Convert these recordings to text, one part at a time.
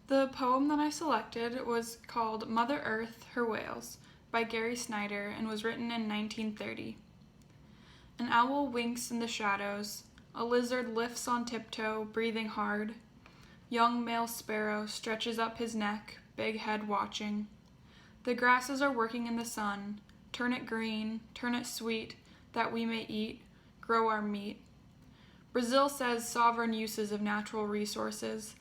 The poem that I selected was called Mother Earth, Her Whales by Gary Snyder and was written in 1930. An owl winks in the shadows. A lizard lifts on tiptoe, breathing hard. Young male sparrow stretches up his neck, big head watching. The grasses are working in the sun. Turn it green, turn it sweet, that we may eat, grow our meat. Brazil says sovereign uses of natural resources,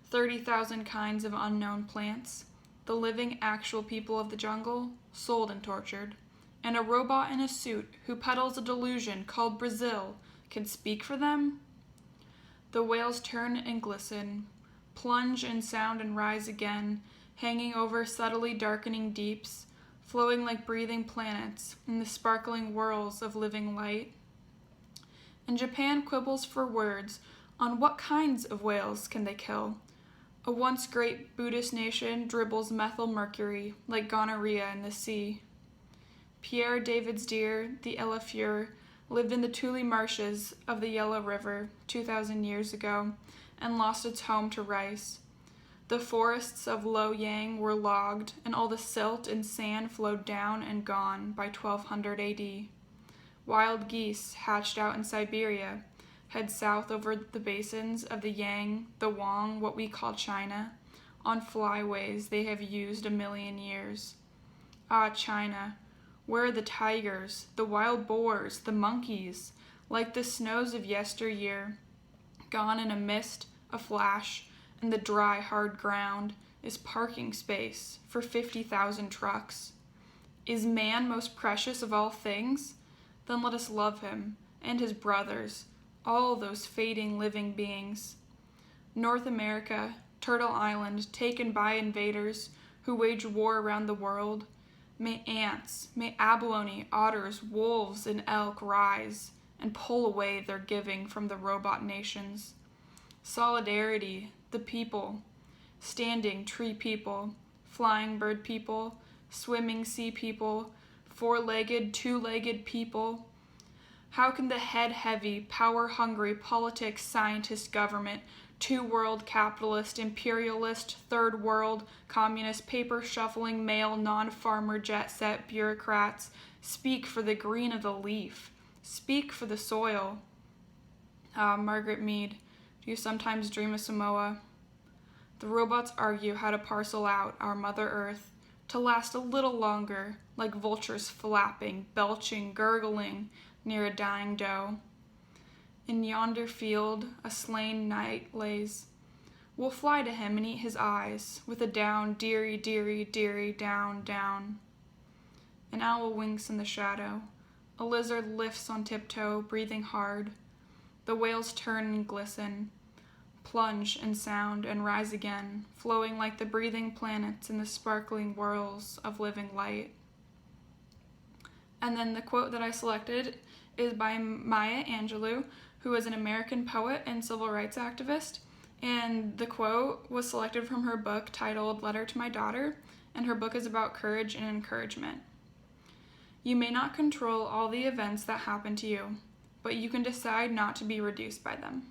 30,000 kinds of unknown plants, the living actual people of the jungle, sold and tortured, and a robot in a suit who peddles a delusion called Brazil can speak for them? The whales turn and glisten, plunge and sound and rise again, hanging over subtly darkening deeps, flowing like breathing planets in the sparkling whirls of living light. And Japan quibbles for words on what kinds of whales can they kill. A once great Buddhist nation dribbles methyl mercury like gonorrhea in the sea. Pierre David's deer, the Elafure, lived in the Tule marshes of the Yellow River 2,000 years ago and lost its home to rice. The forests of Loyang were logged, and all the silt and sand flowed down and gone by 1200 AD. Wild geese hatched out in Siberia head south over the basins of the Yang, the Wang, what we call China, on flyways they have used a million years. Ah, China, where are the tigers, the wild boars, the monkeys, like the snows of yesteryear, gone in a mist, a flash, and the dry, hard ground is parking space for 50,000 trucks. Is man most precious of all things? Then let us love him, and his brothers, all those fading living beings. North America, Turtle Island, taken by invaders who wage war around the world. May ants, may abalone, otters, wolves, and elk rise and pull away their giving from the robot nations. Solidarity, the people, standing tree people, flying bird people, swimming sea people, four-legged, two-legged people. How can the head-heavy, power-hungry politics, scientist, government, two-world capitalist, imperialist, third world, communist, paper-shuffling, male, non-farmer, jet-set bureaucrats speak for the green of the leaf, speak for the soil? Ah, Margaret Mead, do you sometimes dream of Samoa? The robots argue how to parcel out our Mother Earth to last a little longer, like vultures flapping, belching, gurgling near a dying doe. In yonder field a slain knight lays. We'll fly to him and eat his eyes, with a down, dearie, dearie, dearie, down, down. An owl winks in the shadow. A lizard lifts on tiptoe, breathing hard. The whales turn and glisten, plunge and sound and rise again, flowing like the breathing planets in the sparkling whirls of living light. And then the quote that I selected is by Maya Angelou, who is an American poet and civil rights activist. And the quote was selected from her book titled Letter to My Daughter, and her book is about courage and encouragement. You may not control all the events that happen to you, but you can decide not to be reduced by them.